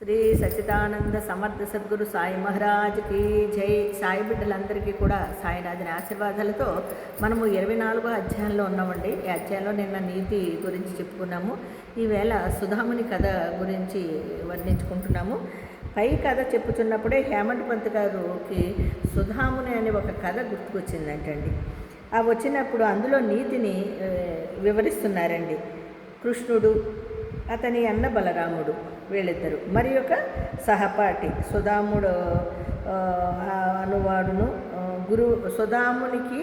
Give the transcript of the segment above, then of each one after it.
శ్రీ సచిదానంద సమర్థ సద్గురు సాయి మహారాజ్కి జై. సాయి బిడ్డలందరికీ కూడా సాయినాథుని ఆశీర్వాదాలతో మనము 24వ అధ్యాయంలో ఉన్నామండి. ఈ అధ్యాయంలో నిన్న నీతి గురించి చెప్పుకున్నాము. ఈవేళ సుధాముని కథ గురించి వర్ణించుకుంటున్నాము. పై కథ చెప్పుతున్నప్పుడే హేమంత్ పంత్ గారికి సుధాముని అనే ఒక కథ గుర్తుకొచ్చిందంటండి. ఆ వచ్చినప్పుడు అందులో నీతిని వివరిస్తున్నారండి. కృష్ణుడు, అతని అన్న బలరాముడు, వీళ్ళిద్దరు మరి ఒక సహపాఠి సుధాముడు అనువాడును సుధామునికి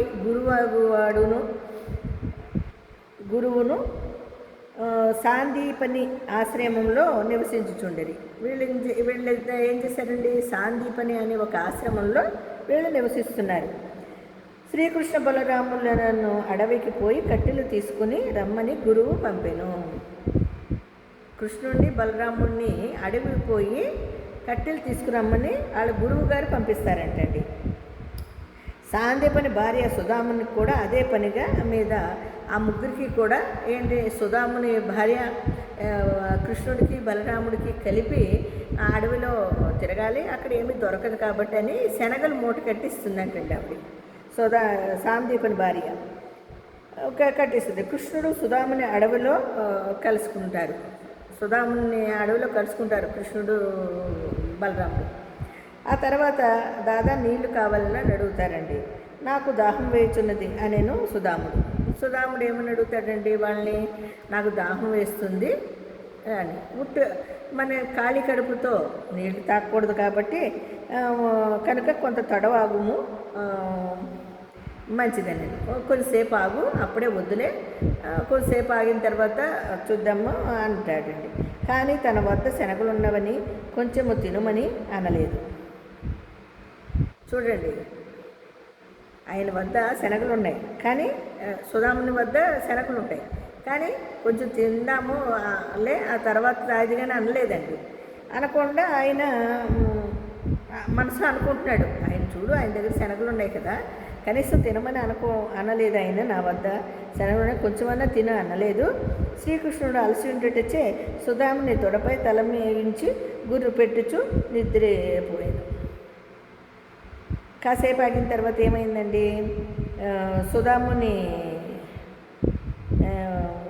గురువును సాందీపని ఆశ్రమంలో నివసించుచుండేది. వీళ్ళు ఏం చేశారండి? సాందీపని అనే ఒక ఆశ్రమంలో వీళ్ళు నివసిస్తున్నారు. శ్రీకృష్ణ బలరాములను అడవికి పోయి కట్టెలు తీసుకుని రమ్మని గురువు పంపెను. కృష్ణుడిని బలరాముడిని అడవికి పోయి కట్టెలు తీసుకురమ్మని వాళ్ళ గురువు గారు పంపిస్తారంటండి. సాందీపని భార్య సుధాముని కూడా అదే పనిగా మీద ఆ ముగ్గురికి కూడా ఏంటి, సుధాముని భార్య కృష్ణుడికి బలరాముడికి కలిపి ఆ అడవిలో తిరగాలి, అక్కడ ఏమీ దొరకదు కాబట్టి అని శనగలు మూట కట్టిస్తుందంటండి ఆవిడ. సాందీపని భార్య కట్టిస్తుంది. కృష్ణుడు సుధాముని అడవిలో కలుసుకుంటారు. కృష్ణుడు బలరాముడు. ఆ తర్వాత దాదా నీళ్లు కావాలని అడుగుతారండి. నాకు దాహం వేయుచున్నది అనేను సుధాముడు ఏమని అడుగుతాడండి వాళ్ళని? నాకు దాహం వేస్తుంది అని. మన ఖాళీ కడుపుతో నీళ్ళు తాగకూడదు కాబట్టి కనుక కొంత తడవాగుము, మంచిదండి, కొంచెంసేపు ఆగు, అప్పుడే వద్దులే, కొంచెంసేపు ఆగిన తర్వాత చూద్దాము అంటాడండి. కానీ తన వద్ద శనగలు ఉన్నవని కొంచెము తినమని అనలేదు. చూడండి, ఆయన వద్ద శనగలు ఉన్నాయి, కానీ సుధాముని వద్ద శనగలు ఉంటాయి, కానీ కొంచెం తిందాము లే, ఆ తర్వాత తాగిగానే అనలేదండి. అనకుండా ఆయన మనసులో అనుకుంటున్నాడు, ఆయన చూడు, ఆయన దగ్గర శనగలు ఉన్నాయి కదా, కనీసం తినమని అనలేదు. ఆయన నా వద్ద శనగలు కొంచెమన్నా తిన అనలేదు. శ్రీకృష్ణుడు అలసి ఉండేటచ్చే సుధాముని తొడపై తల మేయించి గుర్రు పెట్టుచు నిద్రపోయాడు. కాసేపు ఆగిన తర్వాత ఏమైందండి? సుధాముని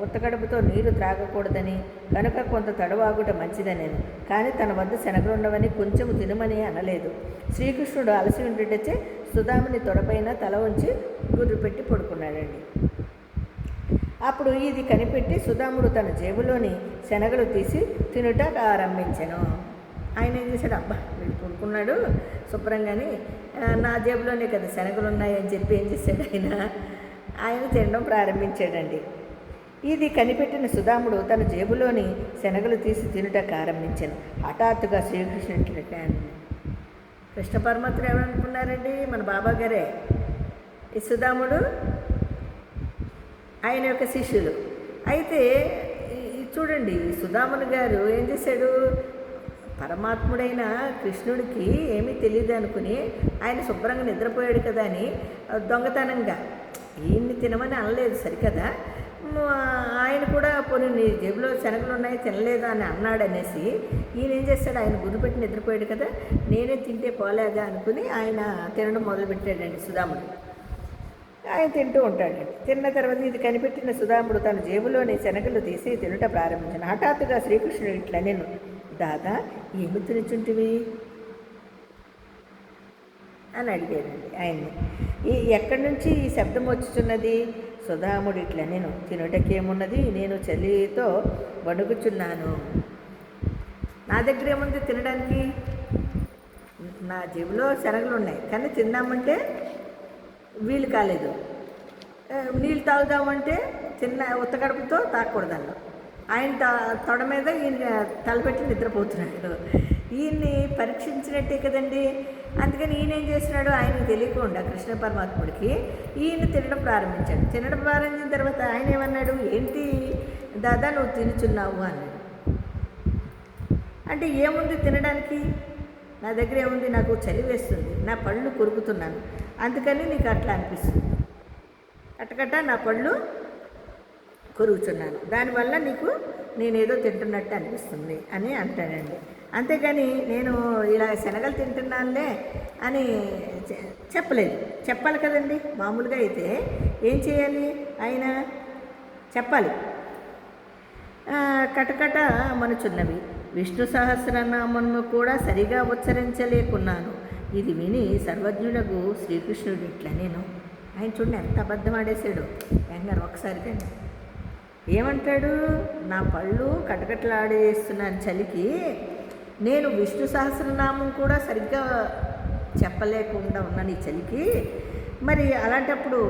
ఉత్తకడుపుతో నీరు త్రాగకూడదని కనుక కొంత తడవాగుట మంచిదనేను, కానీ తన వద్ద శనగలు ఉండవని కొంచెము తినమని అనలేదు. శ్రీకృష్ణుడు అలసి ఉండేటచ్చే సుధాముని తొడపైన తల ఉంచి గుర్రు పెట్టి పడుకున్నాడండి. అప్పుడు ఇది కనిపెట్టి సుధాముడు తన జేబులోని శనగలు తీసి తినుట ఆరంభించాను. ఆయన ఏం చేశాడు? అబ్బా, వీడు పడుకున్నాడు శుభ్రంగాని, నా జేబులోనే కదా శనగలు ఉన్నాయని చెప్పి ఏం చేశాడు? ఆయన తినడం ప్రారంభించాడండి. ఇది కనిపెట్టిన సుధాముడు తన జేబులోని శనగలు తీసి తినుటకు ఆరంభించాను. హఠాత్తుగా శ్రీకృష్ణుడి కృష్ణ పరమాత్ముడు ఎవరనుకున్నారండి? మన బాబా గారే. ఈ సుధాముడు ఆయన యొక్క శిష్యులు. అయితే చూడండి, సుధాముని గారు ఏం చేశాడు? పరమాత్ముడైన కృష్ణుడికి ఏమీ తెలియదు అనుకుని ఆయన శుభ్రంగా నిద్రపోయాడు కదా అని దొంగతనంగా ఈయన్ని తినమని అనలేదు సరికదా, ఆయన కూడా పోనీ నీ జేబులో శనగలు ఉన్నాయి తినలేదా అని అన్నాడు అనేసి ఈయన ఏం చేస్తాడు? ఆయన గుర్రు పెట్టి నిద్రపోయాడు కదా, నేనే తింటే పోలేదా అనుకుని ఆయన తినడం మొదలుపెట్టాడండి సుధాముడు. ఆయన తింటూ ఉంటాడండి. తిన్న తర్వాత ఇది కనిపెట్టిన సుధాముడు తన జేబులోని శనగలు తీసి తినట ప్రారంభించాను. హఠాత్తుగా శ్రీకృష్ణుడు ఇట్లా, నేను దాదా ఏమి తినుచుంటివి అని అడిగాడండి ఆయన్ని. ఎక్కడి నుంచి ఈ శబ్దం వచ్చుచున్నది? సుధాముడు ఇట్లా, నేను తినటకేమున్నది, నేను చలితో వణుకుచున్నాను, నా దగ్గర ఏముంది తినడానికి? నా జేబులో శనగలు ఉన్నాయి, కానీ తిందామంటే వీలు కాలేదు, నీళ్ళు తాగుదామంటే ఉత్తకడుపుతో తాగకూడదన్న. ఆయన తొడ మీద ఈయన తలపెట్టి నిద్రపోతున్నాడు. ఈయన్ని పరీక్షించినట్టే కదండి. అందుకని ఈయన ఏం చేస్తున్నాడు? ఆయనకు తెలియకుండా కృష్ణ పరమాత్ముడికి ఈయన తినడం ప్రారంభించాడు. తినడం ప్రారంభించిన తర్వాత ఆయన ఏమన్నాడు? ఏంటి దాదా నువ్వు తినుచున్నావు అన్నాడు. అంటే ఏముంది తినడానికి? నా దగ్గర ఏముంది? నాకు చలి వేస్తుంది, నా పళ్ళు కొరుకుతున్నాను, అందుకని నీకు అట్లా అనిపిస్తుంది, కట్టకట్ట నా పళ్ళు కొరుకుతున్నాను, దానివల్ల నీకు నేనేదో తింటున్నట్టు అనిపిస్తుంది అని అంటాడండి. అంతేగాని నేను ఇలా శనగలు తింటున్నానులే అని చెప్పలేదు. చెప్పాలి కదండి. మామూలుగా అయితే ఏం చేయాలి, ఆయన చెప్పాలి. కటకట మనుచున్నవి, విష్ణు సహస్రనామము కూడా సరిగా ఉచ్చరించలేకున్నాను. ఇది విని సర్వజ్ఞుడకు శ్రీకృష్ణుడు ఇట్లా నేను ఆయన చూడండి ఎంత అబద్ధం ఆడేశాడు వెంగారు ఒకసారి. కానీ ఏమంటాడు, నా పళ్ళు కటకటలాడేస్తున్నాను చలికి, నేను విష్ణు సహస్రనామం కూడా సరిగ్గా చెప్పలేకుండా ఉన్నాను ఈ చలికి, మరి అలాంటప్పుడు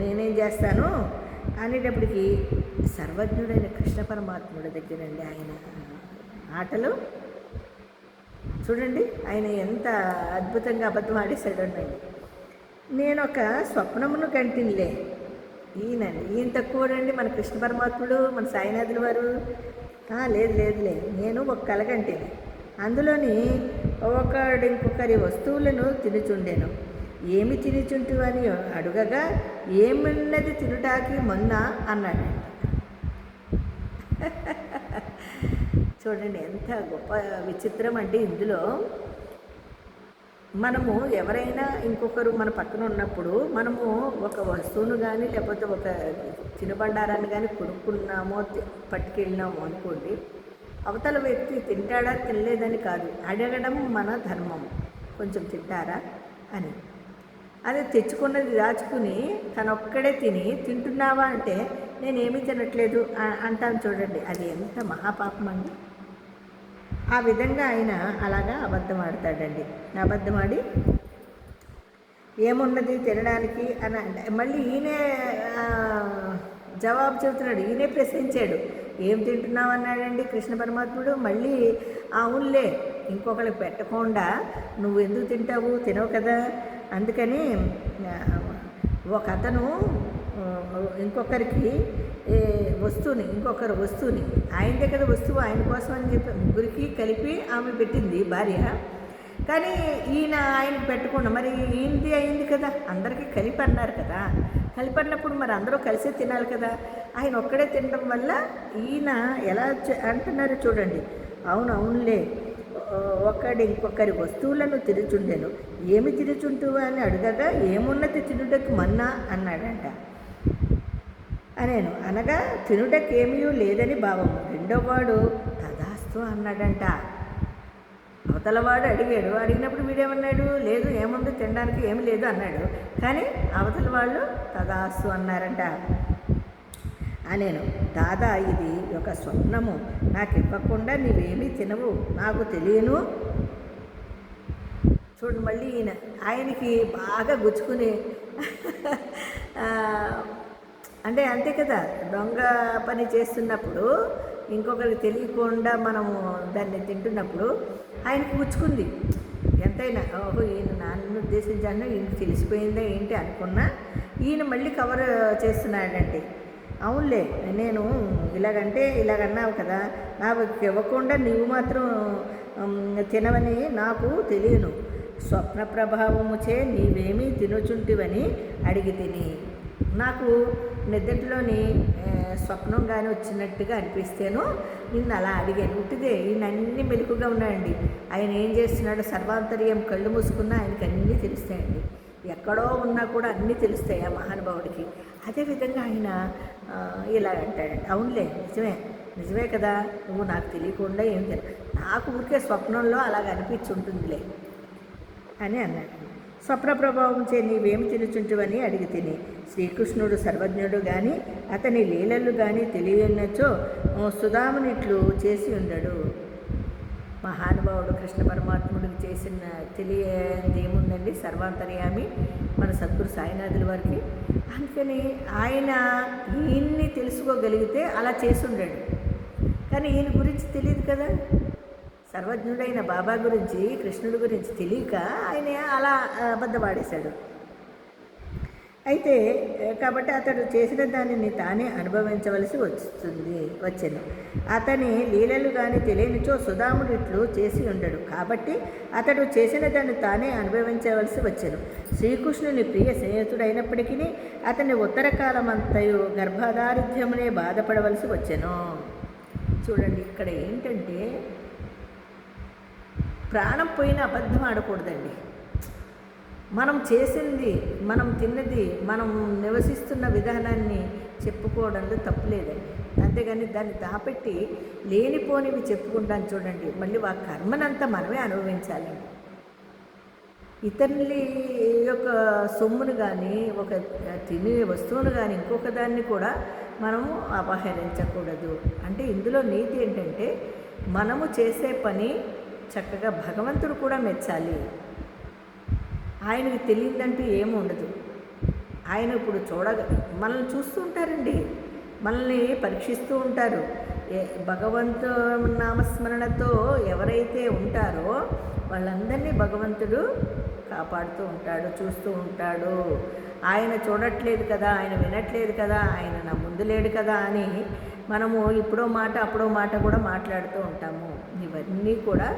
నేనేం చేస్తాను అనేటప్పటికి సర్వజ్ఞుడైన కృష్ణ పరమాత్ముడి దగ్గరండి ఆయన ఆటలు చూడండి. ఆయన ఎంత అద్భుతంగా అబద్ధం ఆడేశాడు అండి. నేను ఒక స్వప్నమును కంటిన్లే, ఈయన తక్కువడండి మన కృష్ణ పరమాత్ముడు, మన సాయినాథుల వారు. లేదులే, నేను ఒక కలగంటిని, అందులోని ఇంకొకరి వస్తువులను తినుచుండెను. ఏమి తినుచుంటు అని అడుగగా ఏమున్నది తినుటాకి మొన్న అన్నాడు. చూడండి ఎంత గొప్ప విచిత్రం అంటే ఇందులో మనము ఎవరైనా ఇంకొకరు మన పక్కన ఉన్నప్పుడు మనము ఒక వస్తువును కానీ లేకపోతే ఒక తినుబండారాన్ని కానీ కొనుక్కున్నామో పట్టుకెళ్ళినామో అనుకోండి, అవతల వ్యక్తి తింటాడా తినలేదని కాదు, అడగడం మన ధర్మం, కొంచెం తింటారా అని. అదే తెచ్చుకున్నది దాచుకుని తనొక్కడే తింటున్నావా అంటే నేనేమీ తినట్లేదు అంటాను చూడండి, అది ఎంత మహాపాపం అండి. ఆ విధంగా ఆయన అలాగా అబద్ధం ఆడతాడండి. అబద్ధమాడి ఏమున్నది తినడానికి అని అంటే మళ్ళీ ఈయనే జవాబు చెబుతున్నాడు, ఈయనే ప్రశ్నించాడు. ఏం తింటున్నావు అన్నాడండి కృష్ణ పరమాత్ముడు. మళ్ళీ అవునులే, ఇంకొకరికి పెట్టకుండా నువ్వు ఎందుకు తింటావు, తినవు కదా. అందుకని ఒక అతను ఇంకొకరి వస్తువుని ఆయనదే కదా వస్తువు, ఆయన కోసం అని చెప్పి ముగ్గురికి కలిపి ఆమె పెట్టింది భార్య. కానీ ఈయన ఆయనకి పెట్టకుండా మరి ఈయనది అయింది కదా, అందరికీ కలిపి అన్నారు కదా. కలిపి అన్నప్పుడు మరి అందరూ కలిసే తినాలి కదా. ఆయన ఒక్కడే తినడం వల్ల ఈయన ఎలా అంటున్నారు చూడండి. అవునులే, ఇంకొకరి వస్తువులను తిరుచుండెను. ఏమి తిరుచుంటువా అని అడగగా ఏమున్నది తినుటకు మన్నా అన్నాడంట. అనేను అనగా తినుటకేమీ లేదని భావం. రెండోవాడు తదాస్తు అన్నాడంట. అవతలవాడు అడిగినప్పుడు వీడేమన్నాడు, లేదు ఏముంది తినడానికి ఏమి లేదు అన్నాడు. కానీ అవతల వాళ్ళు తదాస్తు అన్నారంట. అనేను దాదా, ఇది ఒక స్వప్నము, నాకు ఇవ్వకుండా నీవేమీ తినవు, నాకు తెలియను. చూడు మళ్ళీ ఆయనకి బాగా గుచ్చుకుని అంటే అంతే కదా, దొంగ పని చేస్తున్నప్పుడు ఇంకొకరికి తెలియకుండా మనము దాన్ని తింటున్నప్పుడు ఆయనకి గుచ్చుకుంది. ఎంతైనా ఓహో ఈయన నన్ను ఉద్దేశించాను, ఈయనకి తెలిసిపోయిందా ఏంటి అనుకున్నా ఈయన మళ్ళీ కవర్ చేస్తున్నాడంటే. అవునులే, నేను ఇలాగన్నావు కదా, నాకు ఇవ్వకుండా నీవు మాత్రం తినవని నాకు తెలియను. స్వప్న ప్రభావముచే నీవేమీ తినుచుంటివని అడిగి తిని, నాకు నిద్రలోని స్వప్నం కానీ వచ్చినట్టుగా అనిపిస్తేను నిన్ను అలా అడిగాను. ఉట్టిదే, ఈయన అన్నీ మెలుకుగా ఉన్నాయండి. ఆయన ఏం చేస్తున్నాడో సర్వాంతర్యం కళ్ళు మూసుకున్నా ఆయనకి అన్నీ తెలుస్తాయండి. ఎక్కడో ఉన్నా కూడా అన్నీ తెలుస్తాయి ఆ మహానుభావుడికి. అదేవిధంగా ఆయన ఇలా అంటాడండి. అవునులే, నిజమే కదా, నువ్వు నాకు తెలియకుండా ఏం తెలియదు, నాకు ఊరికే స్వప్నంలో అలాగ అనిపించుంటుందిలే అని అన్నాడు. స్వప్న ప్రభావం చే నీవేం తినుచుంటువని అడిగి తిని, శ్రీకృష్ణుడు సర్వజ్ఞుడు కానీ అతని లీలలు కానీ తెలియనచో సుధామునిట్లు చేసి ఉండడు. మహానుభావుడు కృష్ణ పరమాత్ముడికి చేసిన తెలియనిది ఏముందండి, సర్వాంతర్యామి మన సద్గురు సాయినాథుల వారికి. అందుకని ఆయన ఈయన్ని తెలుసుకోగలిగితే అలా చేసి ఉండాడు. కానీ ఈయన గురించి తెలియదు కదా, సర్వజ్ఞుడైన బాబా గురించి కృష్ణుడి గురించి తెలియక ఆయన అలా అబద్ధపాడేశాడు. అయితే కాబట్టి అతడు చేసిన దానిని తానే అనుభవించవలసి వచ్చెను. అతని లీలలు కానీ తెలియనిచో సుధాముడు ఇట్లు చేసి ఉండడు. కాబట్టి అతడు చేసిన దాన్ని తానే అనుభవించవలసి వచ్చెను. శ్రీకృష్ణుని ప్రియ స్నేహితుడైనప్పటికీ అతని ఉత్తరకాలమంతయు గర్భదారిద్ర్యమునే బాధపడవలసి వచ్చెను. చూడండి ఇక్కడ ఏంటంటే ప్రాణం పోయిన అబద్ధం ఆడకూడదండి. మనం చేసింది, మనం తిన్నది, మనం నివసిస్తున్న విధానాన్ని చెప్పుకోవడంలో తప్పులేదండి. అంతేగాని దాన్ని దాపెట్టి లేనిపోనివి చెప్పుకుంటాను చూడండి, మళ్ళీ ఆ కర్మనంతా మనమే అనుభవించాలండి. ఇతరుల యొక్క సొమ్మును కానీ, ఒక తినే వస్తువును కానీ, ఇంకొక దాన్ని కూడా మనము అపహరించకూడదు. అంటే ఇందులో నీతి ఏంటంటే, మనము చేసే పని చక్కగా భగవంతుడు కూడా మెచ్చాలి. ఆయనకి తెలియదంటూ ఏమి ఉండదు. ఆయన ఇప్పుడు మనల్ని చూస్తూ ఉంటారండి, మనల్ని పరీక్షిస్తూ ఉంటారు. భగవంతు నామస్మరణతో ఎవరైతే ఉంటారో వాళ్ళందరినీ భగవంతుడు కాపాడుతూ ఉంటాడు, చూస్తూ ఉంటాడు. ఆయన చూడట్లేదు కదా, ఆయన వినట్లేదు కదా, ఆయన నా ముందు లేడు కదా అని మనము ఇప్పుడో మాట అప్పుడో మాట కూడా మాట్లాడుతూ ఉంటాము. ఇవన్నీ కూడా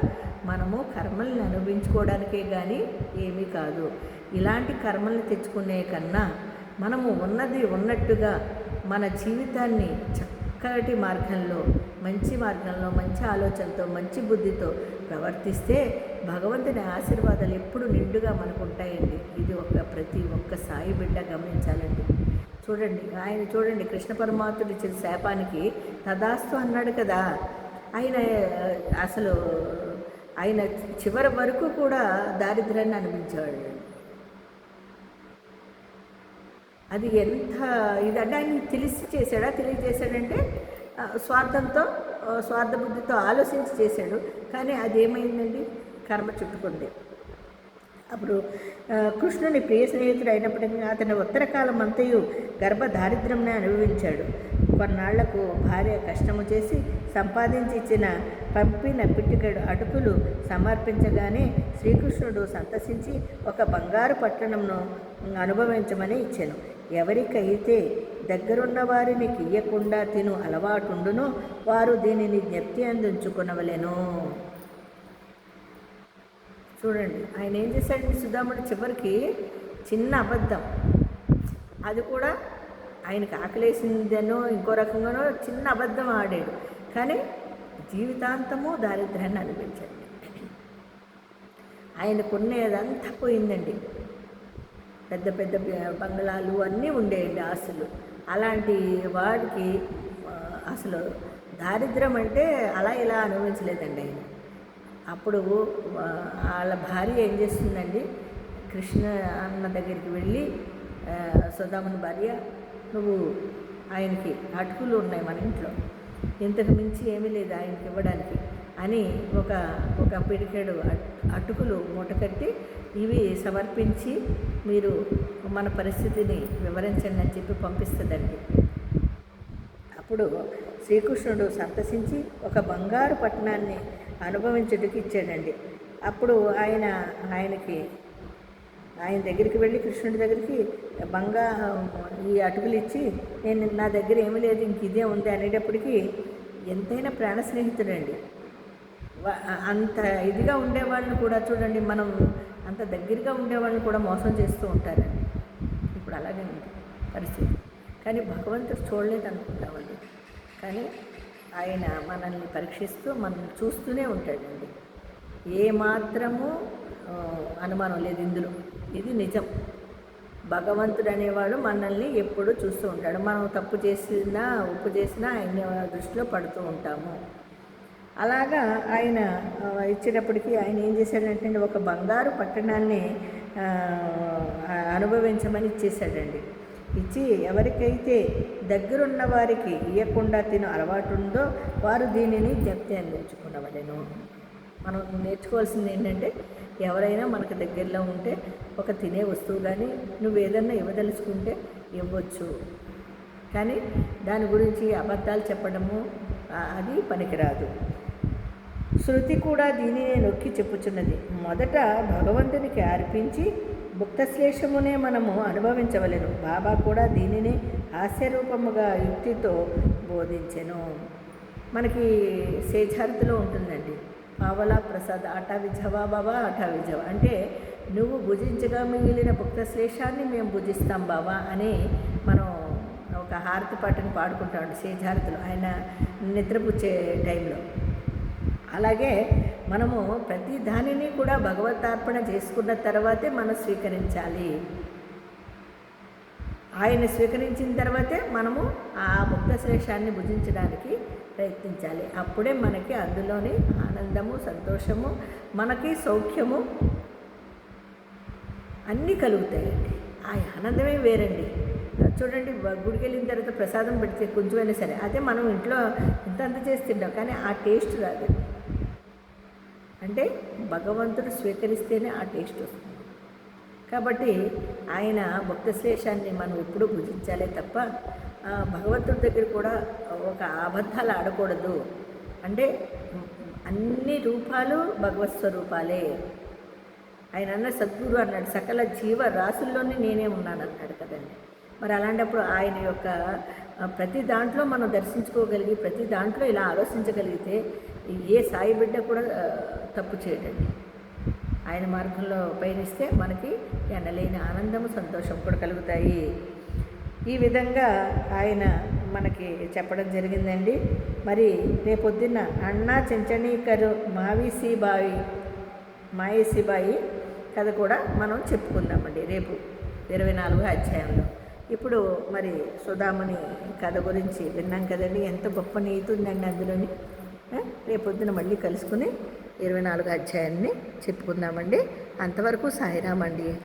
మనము కర్మల్ని అనుభవించుకోవడానికే కానీ ఏమీ కాదు. ఇలాంటి కర్మల్ని తెచ్చుకునే కన్నా మనము ఉన్నది ఉన్నట్టుగా మన జీవితాన్ని చక్కటి మార్గంలో, మంచి మార్గంలో, మంచి ఆలోచనతో, మంచి బుద్ధితో ప్రవర్తిస్తే భగవంతుని ఆశీర్వాదాలు ఎప్పుడు నిండుగా మనకు ఉంటాయండి. ఇది ప్రతి ఒక్క సాయి బిడ్డ గమనించాలండి. చూడండి కృష్ణ పరమాత్ముడు ఇచ్చిన శాపానికి తదాస్తు అన్నాడు కదా. ఆయన చివరి వరకు కూడా దారిద్ర్యాన్ని అనిపించేవాడు. అది ఎంత ఇదంటే ఆయన తెలియజేశాడంటే స్వార్థ బుద్ధితో ఆలోచించి చేశాడు. కానీ అదేమైందండి, కర్మ చుట్టుకుంది. అప్పుడు కృష్ణుని ప్రియ స్నేహితుడు అయినప్పటికీ అతని ఉత్తరకాలం అంతయు దారిద్ర్యంనే అనుభవించాడు. కొన్నాళ్లకు భార్య కష్టము చేసి సంపాదించి పంపిన పిట్టికడు అటుకులు సమర్పించగానే శ్రీకృష్ణుడు సంతసించి ఒక బంగారు పట్టణంను అనుభవించమని ఇచ్చాను. ఎవరికైతే దగ్గరున్న వారిని ఇయ్యకుండా తిను అలవాటుండునో వారు దీనిని జ్ఞప్తి అందించుకునవలెను. చూడండి, ఆయన ఏం చేశాడండి, సుధాముడు చివరికి చిన్న అబద్ధం, అది కూడా ఆయనకు ఆకలేసిందనో ఇంకో రకంగానో చిన్న అబద్ధం ఆడాడు. కానీ జీవితాంతము దారిద్ర్యాన్ని అనిపించాడు. ఆయనకున్నదంతా పోయిందండి. పెద్ద పెద్ద బంగ్లాలు అన్నీ ఉండేయండి, ఆస్తులు. అలాంటి వాడికి అసలు దారిద్ర్యం అంటే అలా ఇలా అనుభవించలేదండి ఆయన. అప్పుడు వాళ్ళ భార్య ఏం చేస్తుందండి, కృష్ణ అన్న దగ్గరికి వెళ్ళి, సుధాముని భార్య, నువ్వు ఆయనకి అటుకులు ఉన్నాయి మన ఇంట్లో, ఇంతకు మించి ఏమీ లేదు ఆయనకి ఇవ్వడానికి అని ఒక పిడికెడు అటుకులు మూటకట్టి ఇవి సమర్పించి మీరు మన పరిస్థితిని వివరించండి అని చెప్పి పంపిస్తుందండి. అప్పుడు శ్రీకృష్ణుడు సంతసించి ఒక బంగారు పట్టణాన్ని అనుభవించుటకు ఇచ్చాడండి. అప్పుడు ఆయన దగ్గరికి వెళ్ళి, కృష్ణుడి దగ్గరికి ఈ అటుకులు ఇచ్చి, నా దగ్గర ఏమీ లేదు, ఇంక ఇదే ఉంది అనేటప్పటికీ ఎంతైనా ప్రాణ స్నేహితుడండి. అంత ఇదిగా ఉండేవాళ్ళని కూడా చూడండి, మనం అంత దగ్గరగా ఉండేవాళ్ళని కూడా మోసం చేస్తూ ఉంటారండి. ఇప్పుడు అలాగే ఉంది పరిస్థితి. కానీ భగవంతుడు చూడలేదు అనుకుంటామండి. కానీ ఆయన మనల్ని పరీక్షిస్తూ మనల్ని చూస్తూనే ఉంటాడండి. ఏమాత్రము అనుమానం లేదు ఇందులో. ఇది నిజం. భగవంతుడు అనేవాడు మనల్ని ఎప్పుడూ చూస్తూ ఉంటాడు. మనం తప్పు చేసినా ఉప్పు చేసినా ఆయన దృష్టిలో పడుతూ ఉంటాము. అలాగా ఆయన ఇచ్చేటప్పటికి ఆయన ఏం చేశాడంటే ఒక బంగారు పట్టణాన్ని అనుభవించమని ఇచ్చేశాడండి. ఇచ్చి ఎవరికైతే దగ్గరున్న వారికి ఇవ్వకుండా తిన అలవాటు ఉందో వారు దీనిని జప్తి అందించుకునవలెను. మనం నేర్చుకోవాల్సింది ఏంటంటే, ఎవరైనా మనకు దగ్గరలో ఉంటే ఒక తినే వస్తువు కానీ నువ్వు ఏదన్నా ఇవ్వదలుచుకుంటే ఇవ్వచ్చు. కానీ దాని గురించి అబద్ధాలు చెప్పడము అది పనికిరాదు. శృతి కూడా దీనినే నొక్కి చెప్పుచున్నది. మొదట భగవంతునికి అర్పించి భుక్తశ్లేషమునే మనము అనుభవించవలెను. బాబా కూడా దీనిని హాస్యరూపముగా యుక్తితో బోధించెను. మనకి సేజార్తిలో ఉంటుందండి, పావలా ప్రసాద్ ఆటా విజవా బాబా ఆటా విజవా అంటే, నువ్వు భుజించగా మిగిలిన భుక్తశ్లేషాన్ని మేము భుజిస్తాం బాబా అని మనం ఒక హారతి పాటని పాడుకుంటామండి సేజార్తిలో, ఆయన నిద్రపుచ్చే టైంలో. అలాగే మనము ప్రతి దానిని కూడా భగవతార్పణ చేసుకున్న తర్వాతే మనం స్వీకరించాలి. ఆయన స్వీకరించిన తర్వాతే మనము ఆ ముక్తశేషాన్ని భుజించడానికి ప్రయత్నించాలి. అప్పుడే మనకి అందులోని ఆనందము, సంతోషము, మనకి సౌఖ్యము అన్నీ కలుగుతాయండి. ఆ ఆనందమే వేరండి. చూడండి, గుడికి వెళ్ళిన తర్వాత ప్రసాదం పెడితే కొంచెమైనా సరే, అదే మనం ఇంట్లో ఇంతంత చేసి తింటాం, కానీ ఆ టేస్ట్ రాదండి. అంటే భగవంతుడు స్వీకరిస్తేనే ఆ టేస్ట్ వస్తుంది. కాబట్టి ఆయన భక్తశ్లేషాన్ని మనం ఎప్పుడూ భుజించాలే తప్ప భగవంతుడి దగ్గర కూడా ఒక అబద్ధాలు ఆడకూడదు. అంటే అన్ని రూపాలు భగవత్ స్వరూపాలే. ఆయన అన్న సద్గురు అన్నాడు, సకల జీవరాశుల్లోనే నేనే ఉన్నాను అన్నాడు కదండి. మరి అలాంటప్పుడు ఆయన యొక్క ప్రతి దాంట్లో మనం దర్శించుకోగలిగి, ప్రతి దాంట్లో ఇలా ఆలోచించగలిగితే ఏ సాయి బిడ్డ కూడా తప్పు చేయడండి. ఆయన మార్గంలో పయనిస్తే మనకి ఎనలేని ఆనందము, సంతోషం కూడా కలుగుతాయి. ఈ విధంగా ఆయన మనకి చెప్పడం జరిగిందండి. మరి రేపొద్దున్న అన్నా చెంచనీకరు మాయేసిబాయి కథ కూడా మనం చెప్పుకుందామండి రేపు 24వ అధ్యాయంలో. ఇప్పుడు మరి సుధాముని కథ గురించి విన్నాం కదండి. ఎంత గొప్ప నీతి ఉందండి అందులోని. రేపొద్దున మళ్ళీ కలుసుకుని 24వ అధ్యాయాన్ని చెప్పుకుందామండి. అంతవరకు సాయిరామ్ అండి.